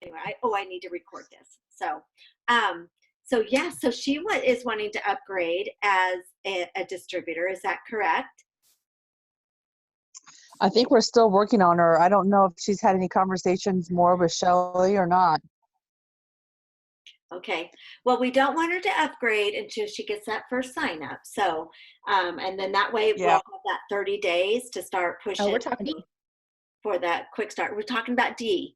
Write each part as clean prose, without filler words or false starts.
anyway, I need to record this. So yeah, so she is wanting to upgrade as a distributor. Is that correct? I think we're still working on her. I don't know if she's had any conversations more with Shelly or not. Okay. Well, we don't want her to upgrade until she gets that first sign up. So, and then that way we'll have that 30 days to start pushing. Oh, we're talking D. For that quick start. We're talking about D.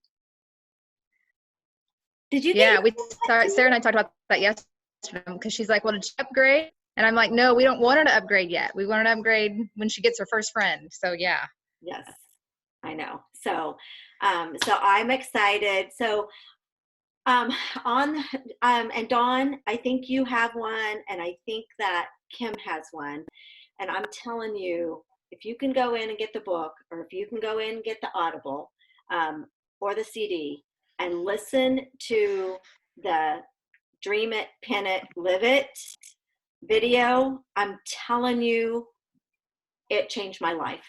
Did you? Yeah, Sarah and I talked about that yesterday because she's like, well, did she upgrade? And I'm like, no, we don't want her to upgrade yet. We want her to upgrade when she gets her first friend. So yeah. Yes, I know. So, so I'm excited. So, and Dawn, I think you have one, and I think that Kim has one. And I'm telling you, if you can go in and get the book, or if you can go in and get the Audible, or the CD, and listen to the Dream It, Pin It, Live It video, I'm telling you, it changed my life.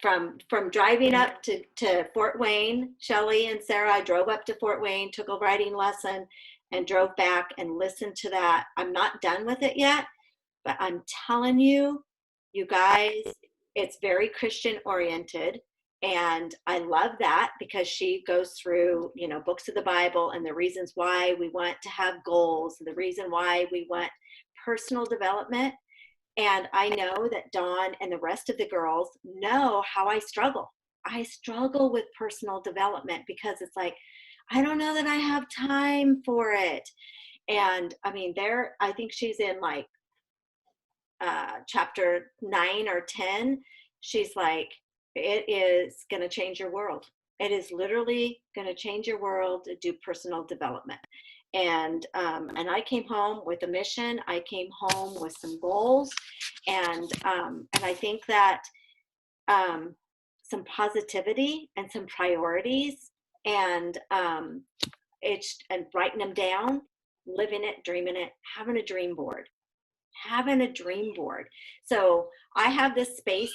From driving up to Fort Wayne, Shelly and Sarah, I drove up to Fort Wayne, took a writing lesson, and drove back and listened to that. I'm not done with it yet, but I'm telling you, you guys, it's very Christian oriented. And I love that because she goes through, books of the Bible and the reasons why we want to have goals, and the reason why we want personal development. And I know that Dawn and the rest of the girls know how I struggle. I struggle with personal development because it's like, I don't know that I have time for it. And I mean, I think she's in like chapter 9 or 10. She's like, it is going to change your world. It is literally going to change your world to do personal development. And I came home with a mission. I came home with some goals, and I think that some positivity and some priorities, and writing them down, living it, dreaming it, having a dream board. So I have this space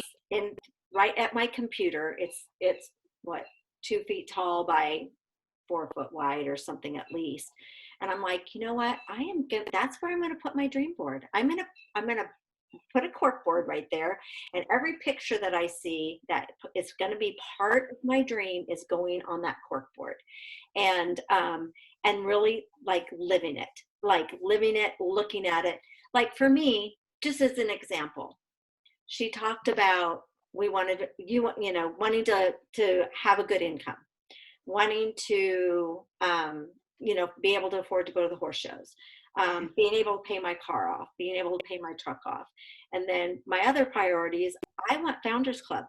right at my computer. It's what, 2 feet tall by 4 foot wide or something at least. And I'm like, you know what? That's where I'm going to put my dream board. I'm going to put a cork board right there. And every picture that I see that is going to be part of my dream is going on that cork board. And really like living it, looking at it. Like for me, just as an example, she talked about wanting to have a good income, wanting to be able to afford to go to the horse shows, being able to pay my car off, being able to pay my truck off. And then my other priorities, I want Founders Club,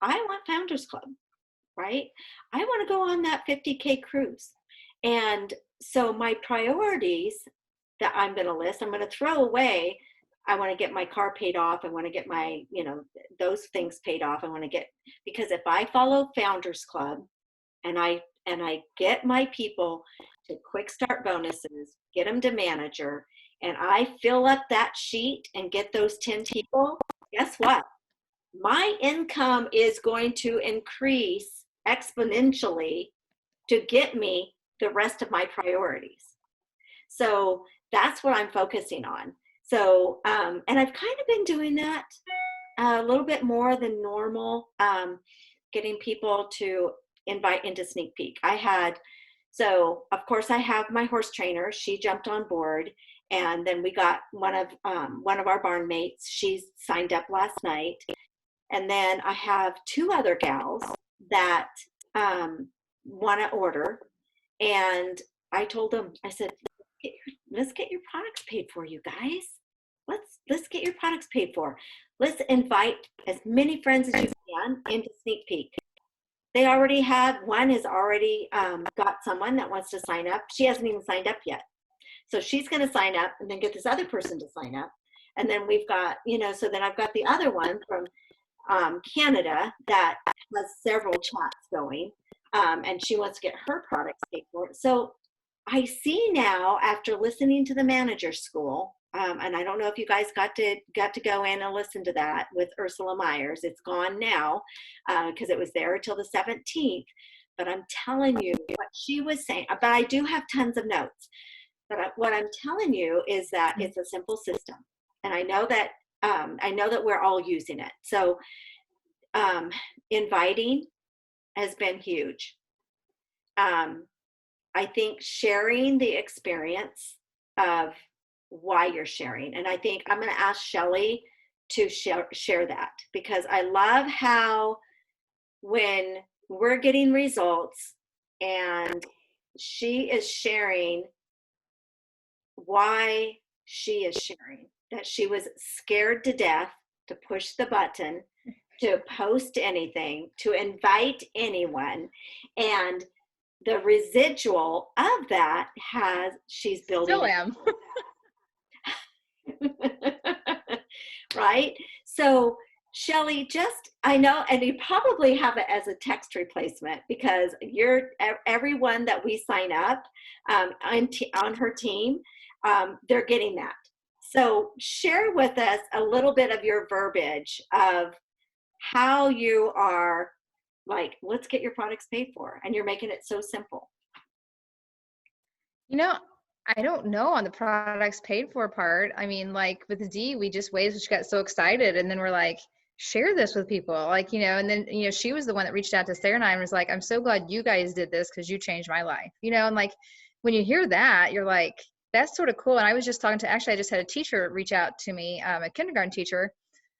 right? I want to go on that 50K cruise. And so my priorities that I'm going to list, I'm going to throw away. I want to get my car paid off. I want to get my, those things paid off. Because if I follow Founders Club and I get my people to quick start bonuses, get them to manager, and I fill up that sheet and get those 10 people, guess what? My income is going to increase exponentially to get me the rest of my priorities. So that's what I'm focusing on. So, and I've kind of been doing that a little bit more than normal, getting people to invite into Sneak Peek. So of course I have my horse trainer. She jumped on board, and then we got one of our barn mates. She's signed up last night. And then I have 2 other gals that want to order. And I told them, I said, let's get your products paid for, you guys. Let's get your products paid for. Let's invite as many friends as you can into Sneak Peek. They already have, one has already got someone that wants to sign up. She hasn't even signed up yet. So she's going to sign up and then get this other person to sign up. And then we've got, so then I've got the other one from Canada that has several chats going, and she wants to get her products paid for. So I see now, after listening to the manager school, and I don't know if you guys got to go in and listen to that with Ursula Myers. It's gone now because it was there until the 17th. but I'm telling you what she was saying. But I do have tons of notes. But what I'm telling you is that it's a simple system, and I know that we're all using it. So inviting has been huge. I think sharing the experience of why you're sharing, and I think I'm going to ask Shelly to share that, because I love how when we're getting results and she is sharing why she is sharing, that she was scared to death to push the button, to post anything, to invite anyone, and the residual of that she's building. Still am. Right? So Shelly, I know, and you probably have it as a text replacement, because everyone that we sign up on her team, they're getting that. So share with us a little bit of your verbiage of how you are like, let's get your products paid for, and you're making it so simple. I don't know on the products paid for part. I mean, like with Dee, we just waited till she got so excited, and then we're like, share this with people, like, and then, she was the one that reached out to Sarah and I and was like, I'm so glad you guys did this because you changed my life, and like, when you hear that, you're like, that's sort of cool. And I was just talking to, actually, I just had a teacher reach out to me, a kindergarten teacher,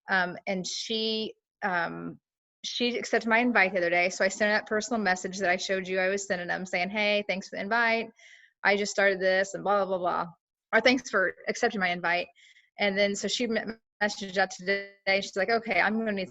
and she accepted my invite the other day. So I sent that personal message that I showed you I was sending them, saying, hey, thanks for the invite. I just started this and blah, blah, blah, or thanks for accepting my invite. And then, so she messaged out today. She's like, okay, I'm going to need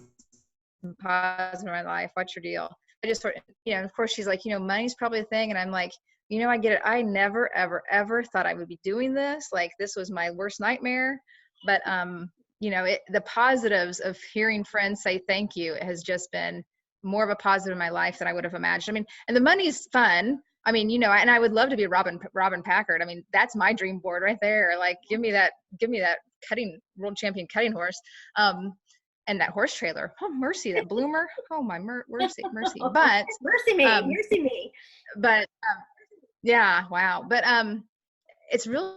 some pause in my life. What's your deal? I just sort of, of course she's like, money's probably a thing. And I'm like, I get it. I never, ever, ever thought I would be doing this. Like, this was my worst nightmare. But, the positives of hearing friends say thank you has just been more of a positive in my life than I would have imagined. I mean, and the money's fun. I mean, and I would love to be Robin Packard. I mean, that's my dream board right there. Like, give me that world champion cutting horse. And that horse trailer. Oh, mercy, that bloomer. Oh, my mercy. But mercy me. But yeah, wow. But it's really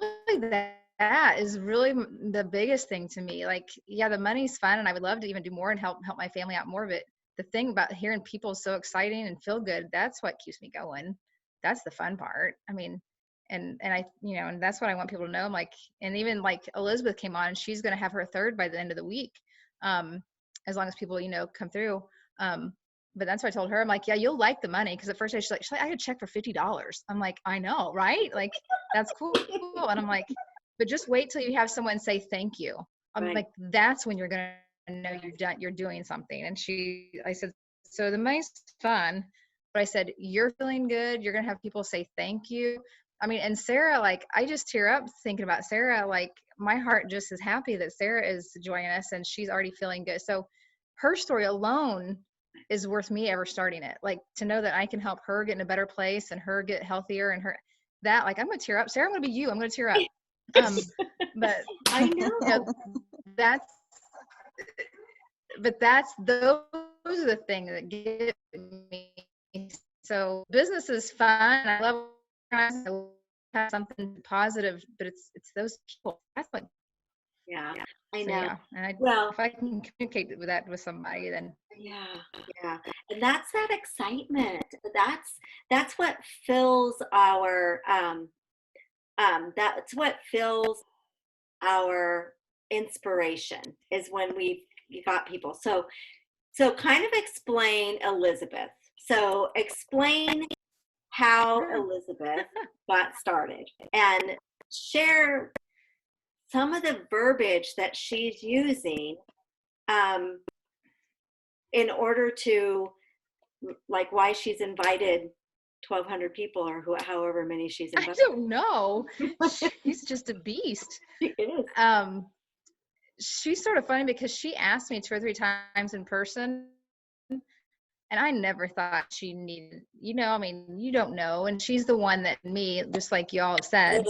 that is really the biggest thing to me. Like, yeah, the money's fun, and I would love to even do more and help my family out more of it. The thing about hearing people so exciting and feel good, that's what keeps me going. That's the fun part. I mean, and I, and that's what I want people to know. I'm like, and even like Elizabeth came on, and she's going to have her third by the end of the week. As long as people, come through. But that's what I told her. I'm like, yeah, you'll like the money. Cause at first she's like, I could check for $50. I'm like, I know, right? Like, that's cool. And I'm like, but just wait till you have someone say, thank you. I'm Right. like, that's when you're going to know you're doing something. And I said, so the money's fun. But I said, you're feeling good. You're going to have people say thank you. I mean, and Sarah, like, I just tear up thinking about Sarah. Like, my heart just is happy that Sarah is joining us, and she's already feeling good. So her story alone is worth me ever starting it. Like, to know that I can help her get in a better place and her get healthier, and her that, like, I'm going to tear up. Sarah, I'm going to be you. I'm going to tear up. But I know. Those are the things that get me. So business is fun. I love something positive, but it's those people. That's what. Yeah, I So, know. yeah, and Well, if I can communicate with that with somebody, then yeah, and that's that excitement. That's what fills our that's what fills our inspiration, is when we got people. So kind of explain Elizabeth. So explain how Elizabeth got started, and share some of the verbiage that she's using in order to, like, why she's invited 1,200 people, or however many she's invited. I don't know. She's just a beast. She is. She's sort of funny because she asked me 2 or 3 times in person, and I never thought she needed, I mean, you don't know. And she's the one that just like y'all have said,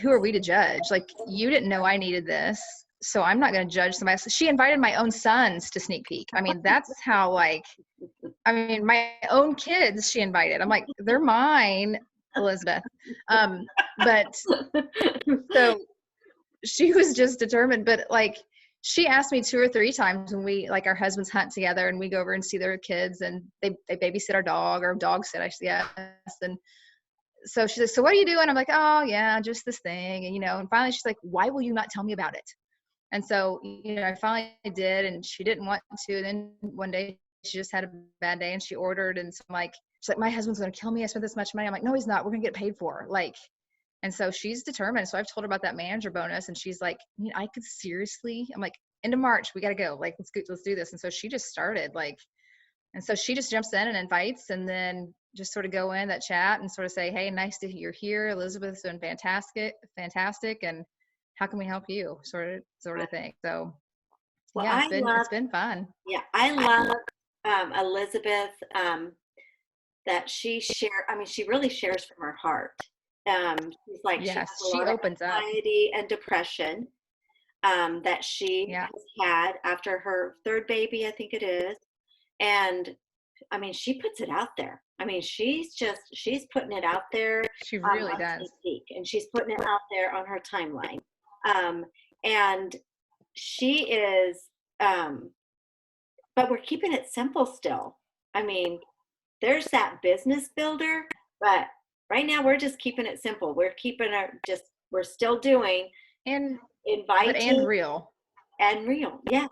who are we to judge? Like, you didn't know I needed this. so I'm not going to judge somebody else. She invited my own sons to sneak peek. I mean, that's how like, I mean, my own kids she invited. I'm like, they're mine, Elizabeth. But so she was just determined, but like, she asked me 2 or 3 times when we, like, our husbands hunt together and we go over and see their kids, and they babysit our dog, or dog sit, I guess. And so she's like, so what are you doing? I'm like, oh yeah, just this thing. And, and finally she's like, why will you not tell me about it? And so, I finally did, and she didn't want to. And then one day she just had a bad day and she ordered. And so I'm like, she's like, my husband's going to kill me. I spent this much money. I'm like, no, he's not. We're going to get paid for. Like, and so she's determined. So I've told her about that manager bonus, and she's like, I could seriously, I'm like, end of March, we got to go. Like, let's do this. And so she just started, like, and so she just jumps in and invites, and then just sort of go in that chat and sort of say, hey, nice to you're here. Elizabeth's doing fantastic. And how can we help you? Sort of thing. So Well, yeah, it's been fun. Yeah, I love Elizabeth, that she really shares from her heart. She's like, Yes, she has a she lot of opens up. anxiety and depression that she Yeah. has had after her 3rd baby, I think it is. And I mean, she puts it out there. I mean, she's putting it out there. She really On does. Sneak Peek, and she's putting it out there on her timeline. And she is, but we're keeping it simple still. I mean, there's that business builder, but right now we're just keeping it simple. We're we're still doing And inviting real. and real. Yes.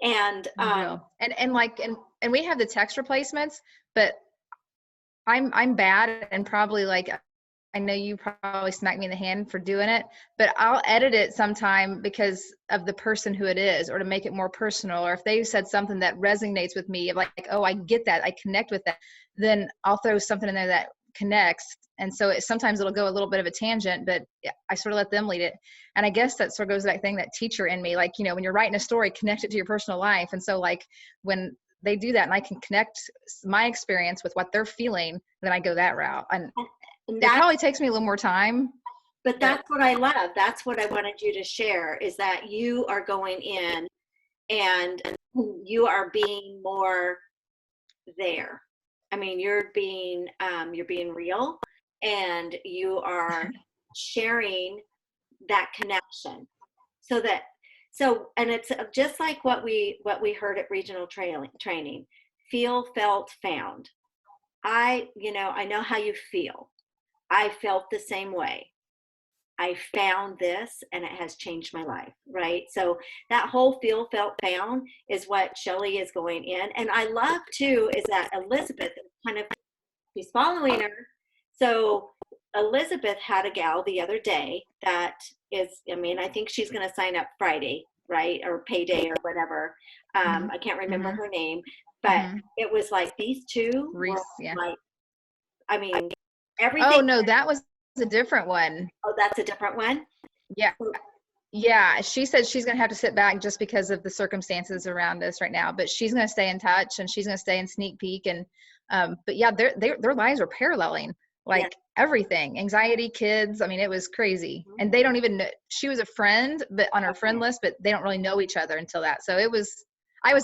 And real. And we have the text replacements, but I'm bad, and probably, like, I know you probably smack me in the hand for doing it, but I'll edit it sometime because of the person who it is, or to make it more personal. Or if they said something that resonates with me, like, oh, I get that, I connect with that, then I'll throw something in there that connects. And so sometimes it'll go a little bit of a tangent, but I sort of let them lead it. And I guess that sort of goes to that thing, that teacher in me, like, when you're writing a story, connect it to your personal life. And so, like, when they do that and I can connect my experience with what they're feeling, then I go that route. And it probably takes me a little more time. But that's what I love. That's what I wanted you to share, is that you are going in and you are being more there. I mean, you're being real, and you are sharing that connection. And it's just like what we heard at regional training, feel, felt, found. I know how you feel. I felt the same way. I found this and it has changed my life, right? So that whole feel, felt, found is what Shelly is going in. And I love too is that Elizabeth she's following her. So Elizabeth had a gal the other day that is, I think she's going to sign up Friday, right? Or payday or whatever. I can't remember her name, but it was like these two Reese, were like, everything. Oh no, that was a different one. Oh, that's a different one? Yeah. She said she's going to have to sit back just because of the circumstances around us right now, but she's going to stay in touch, and she's going to stay in Sneak Peek. And, but yeah, their lives are paralleling, like everything, anxiety, kids. I mean, it was crazy. And they don't even know, she was a friend, but on her friend list, but they don't really know each other until that. So I was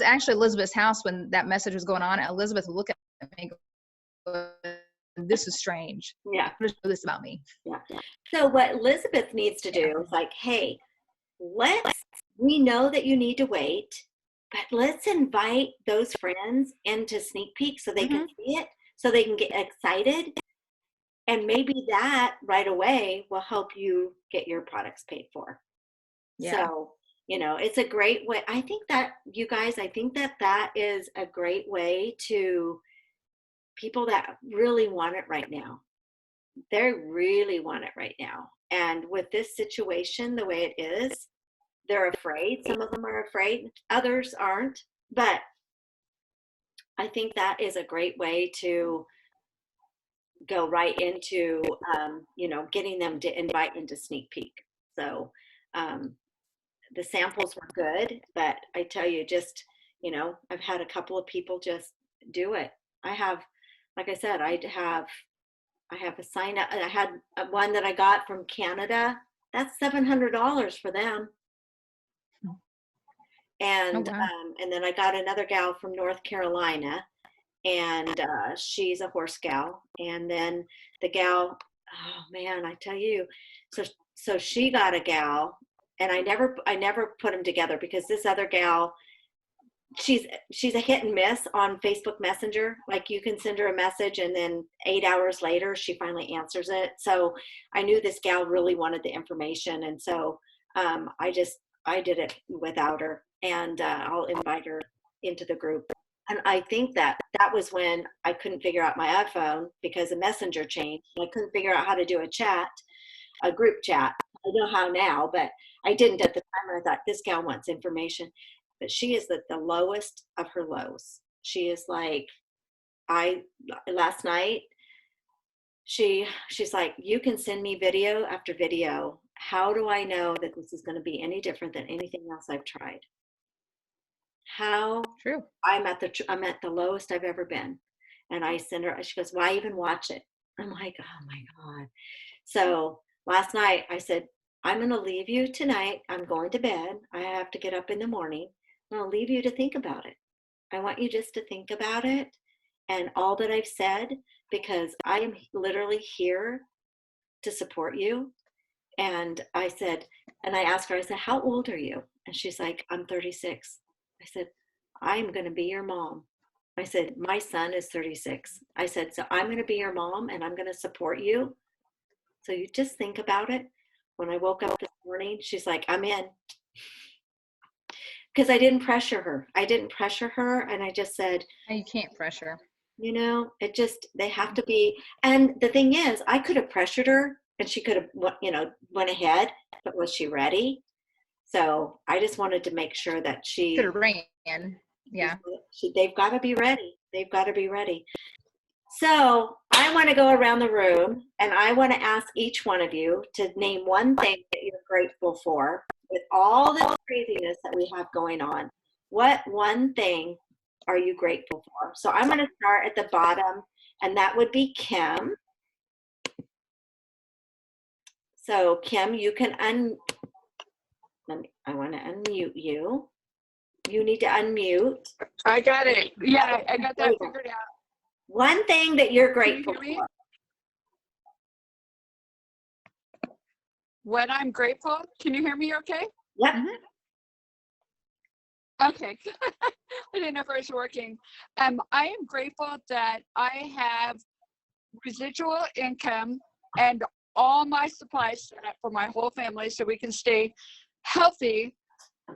actually at Elizabeth's house when that message was going on, and Elizabeth would look at me and go, this is strange. Yeah. What is this about me? Yeah. So what Elizabeth needs to do is like, hey, we know that you need to wait, but let's invite those friends into Sneak Peek so they can see it, so they can get excited. And maybe that right away will help you get your products paid for. Yeah. So, it's a great way. I think that, you guys, that is a great way to people that really want it right now. They really want it right now. And with this situation, the way it is, they're afraid. Some of them are afraid. Others aren't. But I think that is a great way to go right into, getting them to invite into Sneak Peek. So the samples were good, but I tell you, just, I've had a couple of people just do it. I have, like I said, I have a sign up. I had one that I got from Canada. That's $700 for them. And wow. and then I got another gal from North Carolina, and she's a horse gal. And then the gal, oh man, I tell you, so she got a gal, and I never put them together because this other gal, she's a hit and miss on Facebook Messenger. Like you can send her a message and then 8 hours later she finally answers it. So I knew this gal really wanted the information, and so I did it without her, and I'll invite her into the group. And I think that was when I couldn't figure out my iPhone because the messenger changed. I couldn't figure out how to do a group chat. I know how now, but I didn't at the time. And I thought this gal wants information, but she is the lowest of her lows. She is like, last night, she's like, you can send me video after video. How do I know that this is going to be any different than anything else I've tried? How True. I'm at the lowest I've ever been. And I send her, she goes, why even watch it? I'm like, oh my God. So last night I said, I'm going to leave you tonight. I'm going to bed. I have to get up in the morning. I'll leave you to think about it. I want you just to think about it and all that I've said, because I am literally here to support you. And I said, and I asked her, I said, how old are you? And she's like, I'm 36. I said, I'm going to be your mom. I said, my son is 36. I said, so I'm going to be your mom and I'm going to support you. So you just think about it. When I woke up this morning, she's like, I'm in. Because I didn't pressure her. And I just said, You can't pressure. it just, they have to be. And the thing is, I could have pressured her and she could have, went ahead, but was she ready? So I just wanted to make sure that Could have ran. Yeah. They've got to be ready. They've got to be ready. So I want to go around the room and I want to ask each one of you to name one thing that you're grateful for with all this craziness that we have going on. What one thing are you grateful for? So I'm going to start at the bottom, and that would be Kim. So Kim, you can I want to unmute you. You need to unmute. I got it. Yeah, I got that figured out. One thing that you're Can you grateful hear me? for. What I'm grateful. Can you hear me okay? Yep. Okay. I didn't know if it was working. I am grateful that I have residual income and all my supplies set up for my whole family so we can stay healthy.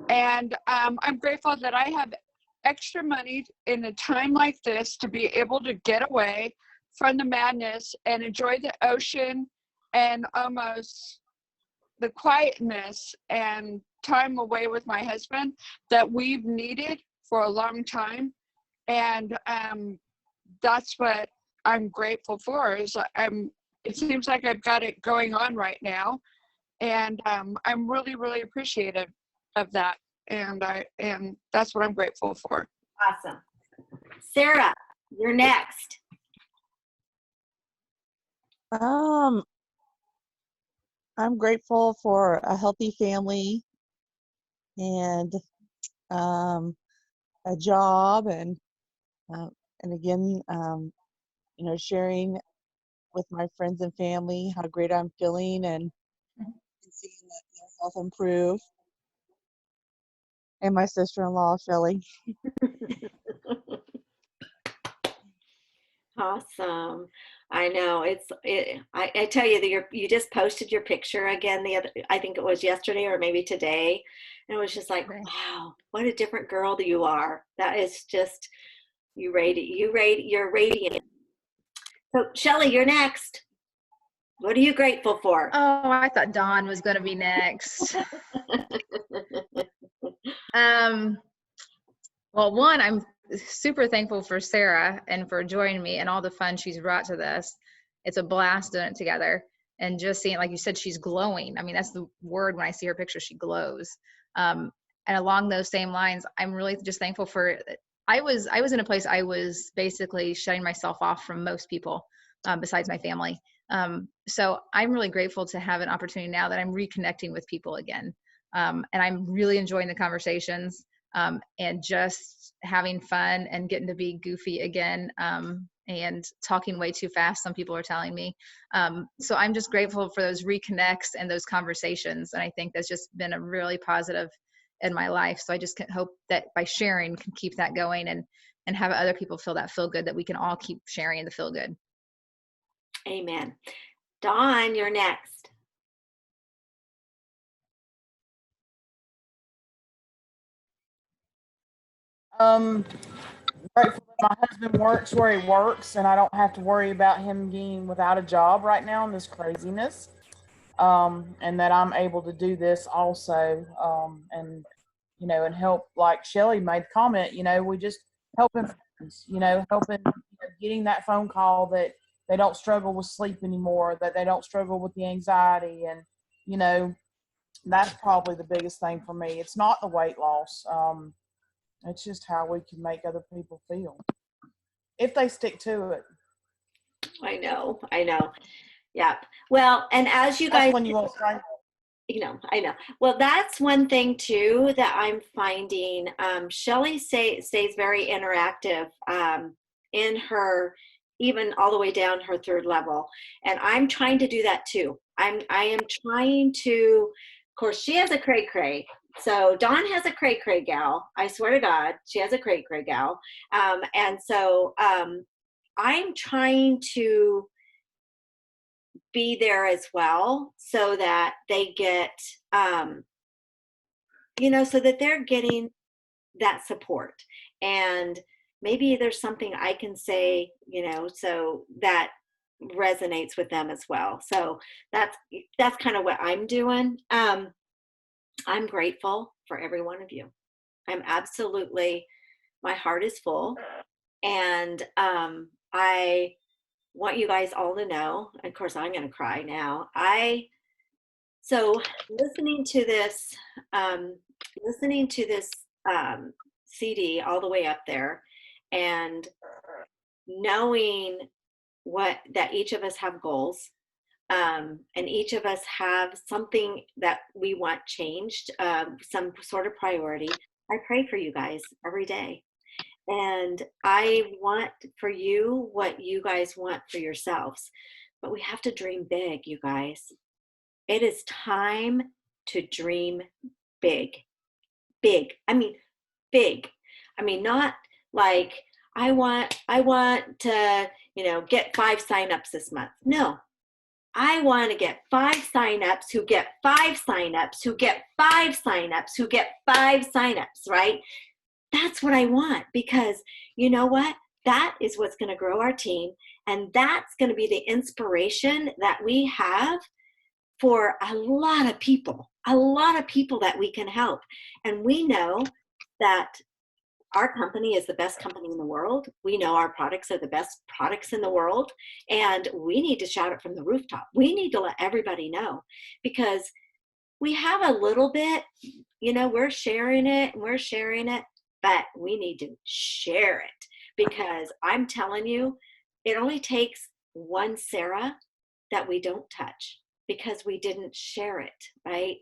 And I'm grateful that I have extra money in a time like this to be able to get away from the madness and enjoy the ocean and almost the quietness and time away with my husband that we've needed for a long time. And that's what I'm grateful for. It seems like I've got it going on right now, and I'm really, really appreciative of that. And that's what I'm grateful for. Awesome. Sarah, you're next. I'm grateful for a healthy family and a job, and again, sharing with my friends and family how great I'm feeling and seeing their health improve. And my sister-in-law, Shelly. Awesome. I know I tell you that you just posted your picture again I think it was yesterday or maybe today, and it was just like, wow, what a different girl that you are. That is just, you're radiant. So Shelly, you're next. What are you grateful for? Oh, I thought Dawn was going to be next. Well, one, I'm super thankful for Sarah and for joining me and all the fun she's brought to this. It's a blast doing it together. And just seeing, like you said, she's glowing. I mean, that's the word when I see her picture, she glows. And along those same lines, I'm really just thankful for, I was in a place I was basically shutting myself off from most people besides my family. So I'm really grateful to have an opportunity now that I'm reconnecting with people again. And I'm really enjoying the conversations. and just having fun and getting to be goofy again, and talking way too fast, some people are telling me. So I'm just grateful for those reconnects and those conversations. And I think that's just been a really positive in my life. So I just can hope that by sharing can keep that going, and have other people feel that feel good, that we can all keep sharing the feel good. Amen. Dawn, you're next. Grateful that my husband works where he works and I don't have to worry about him being without a job right now in this craziness. And that I'm able to do this also. And, and help, like Shelly made comment, we just helping friends, helping, getting that phone call that they don't struggle with sleep anymore, that they don't struggle with the anxiety. And, that's probably the biggest thing for me. It's not the weight loss. It's just how we can make other people feel if they stick to it. I know. Yeah. Well, and as you That's guys, when you won't strangle. I know. Well, that's one thing too that I'm finding. Shelly stays very interactive in her, even all the way down her third level, and I'm trying to do that too. I am trying to. Of course, she has a cray cray. So Dawn has a cray cray gal. I swear to God, she has a cray cray gal, and so I'm trying to be there as well, so that they get so that they're getting that support. And maybe there's something I can say, so that resonates with them as well. So that's kind of what I'm doing. I'm grateful for every one of you. I'm absolutely, my heart is full, and I want you guys all to know, of course I'm going to cry now. So listening to this CD all the way up there, and knowing that each of us have goals, and each of us have something that we want changed, some sort of priority. I pray for you guys every day. And I want for you what you guys want for yourselves. But we have to dream big, you guys. It is time to dream big. Big. I mean, big. I mean, not like I want to, get 5 signups this month. No. I want to get 5 signups who get 5 signups who get 5 signups who get 5 signups, right? That's what I want, because you know what? That is what's going to grow our team. And that's going to be the inspiration that we have for a lot of people that we can help. And we know that our company is the best company in the world. We know our products are the best products in the world. And we need to shout it from the rooftop. We need to let everybody know, because we have a little bit, we're sharing it, but we need to share it, because I'm telling you, it only takes one Sarah that we don't touch because we didn't share it, right?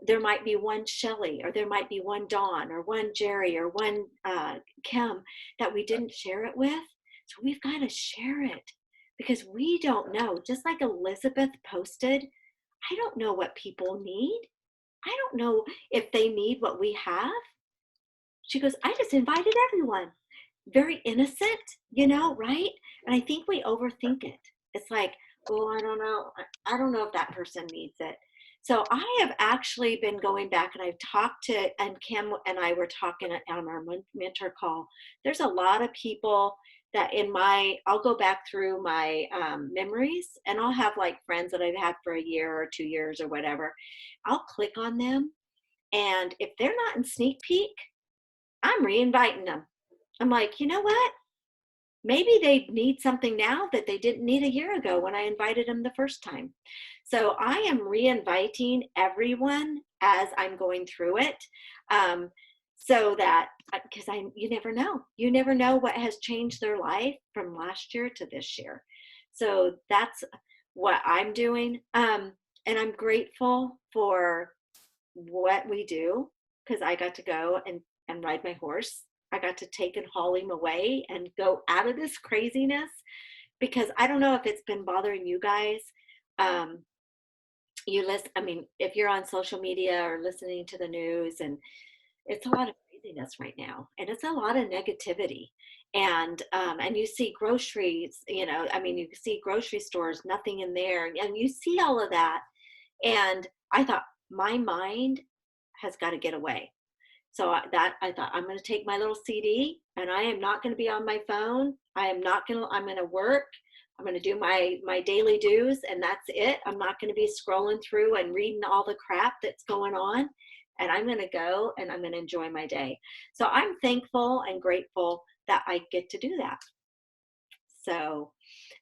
There might be one Shelly, or there might be one Dawn, or one Jerry, or one Kim that we didn't share it with. So we've got to share it, because we don't know. Just like Elizabeth posted, I don't know what people need. I don't know if they need what we have. She goes, I just invited everyone. Very innocent, right? And I think we overthink it. It's like, oh, I don't know. I don't know if that person needs it. So I have actually been going back, and I've talked to, and Kim and I were talking on our mentor call. There's a lot of people that I'll go back through my memories, and I'll have like friends that I've had for a year or 2 years or whatever. I'll click on them. And if they're not in Sneak Peek, I'm re-inviting them. I'm like, you know what? Maybe they need something now that they didn't need a year ago when I invited them the first time. So I am re-inviting everyone as I'm going through it, so that, because you never know what has changed their life from last year to this year. So that's what I'm doing, and I'm grateful for what we do, because I got to go and and ride my horse. I got to take and haul him away and go out of this craziness, because I don't know if it's been bothering you guys. You listen, I mean, if you're on social media or listening to the news, and it's a lot of craziness right now, and it's a lot of negativity. And you see groceries, I mean, you see grocery stores, nothing in there, and you see all of that. And I thought, my mind has got to get away. So I thought, I'm going to take my little CD, and I am not going to be on my phone. I'm going to work. I'm going to do my daily dues, and that's it. I'm not going to be scrolling through and reading all the crap that's going on. And I'm going to go and I'm going to enjoy my day. So I'm thankful and grateful that I get to do that. So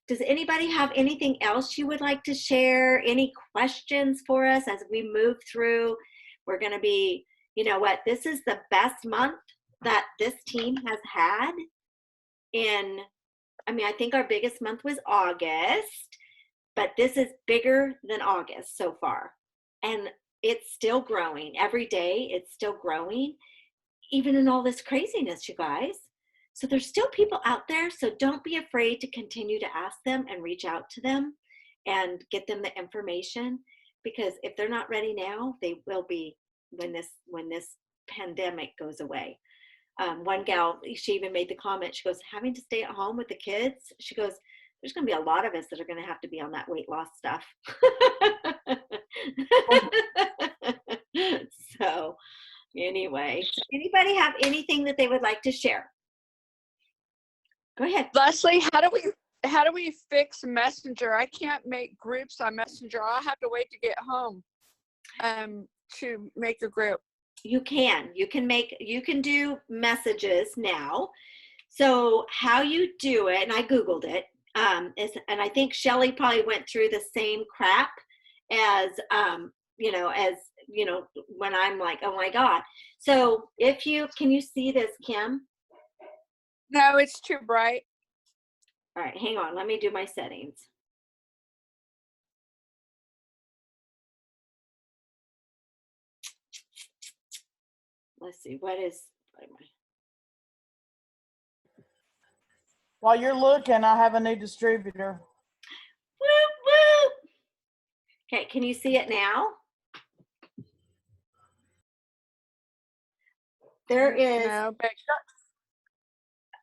does anybody have anything else you would like to share? Any questions for us as we move through? We're going to be, you know what, this is the best month that this team has had I think our biggest month was August, but this is bigger than August so far. And it's still growing. Every day it's still growing, even in all this craziness, you guys. So there's still people out there. So don't be afraid to continue to ask them and reach out to them and get them the information, because if they're not ready now, they will be when this pandemic goes away. One gal, she even made the comment, she goes, having to stay at home with the kids, she goes, there's going to be a lot of us that are going to have to be on that weight loss stuff. So anyway, anybody have anything that they would like to share? Go ahead. Leslie, how do we fix Messenger? I can't make groups on Messenger. I'll have to wait to get home to make a group. You can do messages now. So how you do it, and I Googled it, and I think Shelly probably went through the same crap as when I'm like, oh my God. So can you see this, Kim? No, it's too bright. All right, hang on. Let me do my settings. Let's see, While you're looking, I have a new distributor. whoop, whoop. Okay, can you see it now? There is. No, but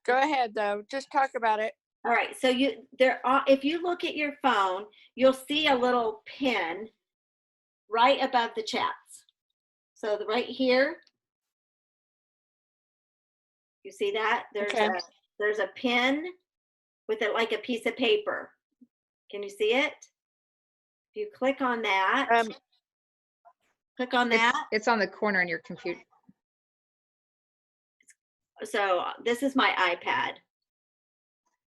go ahead though. Just talk about it. All right, so if you look at your phone, you'll see a little pin right above the chats. So right here, you see that? There's a pin with it like a piece of paper. Can you see it? If you click on that, click on that. It's on the corner in your computer. So this is my iPad.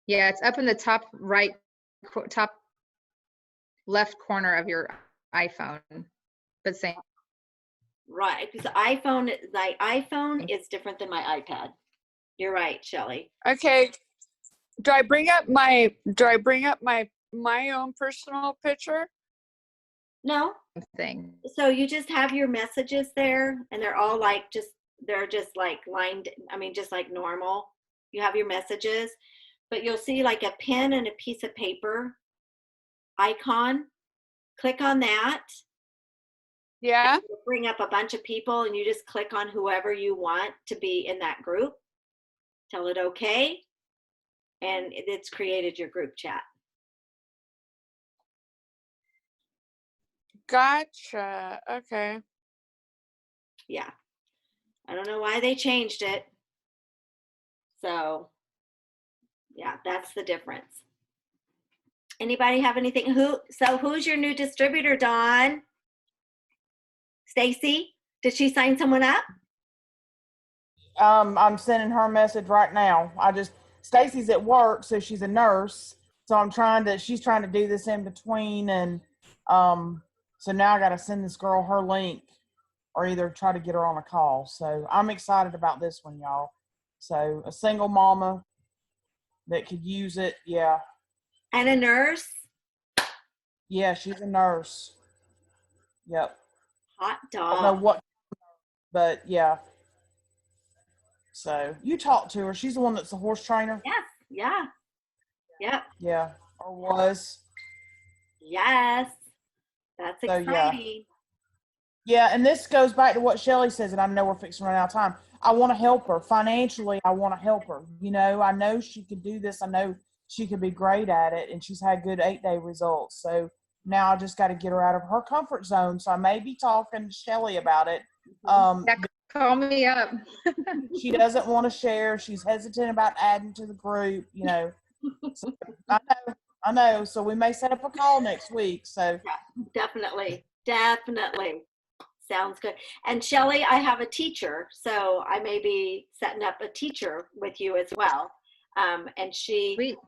Yeah, it's up in the top right, top left corner of your iPhone, but same. Right, because the iPhone is different than my iPad. You're right, Shelly. Okay. Do I bring up my own personal picture? No. Thing. So you just have your messages there, and they're all like they're just like lined, just like normal. You have your messages, but you'll see like a pen and a piece of paper icon. Click on that. Yeah. Bring up a bunch of people, and you just click on whoever you want to be in that group. Tell it okay, and it's created your group chat. Gotcha. Okay. Yeah. I don't know why they changed it. So, yeah, that's the difference. Anybody have anything? Who's your new distributor, Dawn? Stacy? Did she sign someone up? I'm sending her a message right now. Stacy's at work, so she's a nurse. So she's trying to do this in between. And so now I got to send this girl her link or either try to get her on a call. So I'm excited about this one, y'all. So a single mama that could use it. Yeah. And a nurse? Yeah, she's a nurse. Yep. Hot I don't know dog. what, but yeah. So you talked to her. She's the one that's the horse trainer. Yes. Yeah. Yep. Yeah, or was. Yes. That's So, exciting. Yeah, and this goes back to what Shelley says, and I know we're fixing to run out of time. I want to help her financially. I want to help her. I know she could do this. I know she could be great at it, and she's had good 8-day results. So now I just got to get her out of her comfort zone. So I may be talking to Shelley about it. Yeah, call me up. She doesn't want to share. She's hesitant about adding to the group. So I know. So we may set up a call next week. So Definitely. Sounds good. And Shelley, I have a teacher, so I may be setting up a teacher with you as well. And she Sweet.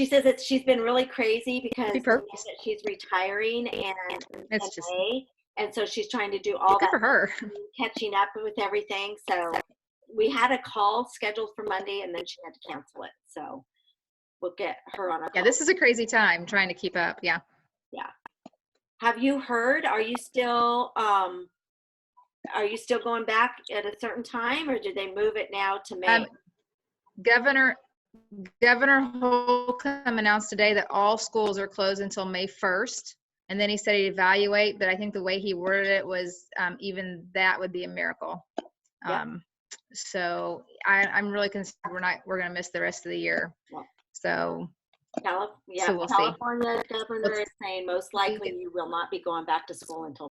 says that she's been really crazy because Be perfect. that she's retiring and It's just May, and so she's trying to do all good that for her. catching up with everything. So we had a call scheduled for Monday, and then she had to cancel it. So we'll get her on a call. Yeah, this is a crazy time trying to keep up. Yeah. Have you heard? Are you still going back at a certain time, or did they move it now to May? Governor Holcomb announced today that all schools are closed until May 1st. And then he said he'd evaluate, but I think the way he worded it was even that would be a miracle. Yeah. So I'm really concerned we're going to miss the rest of the year. Yeah. So So we'll we'll see. California governor is saying most likely you will not be going back to school until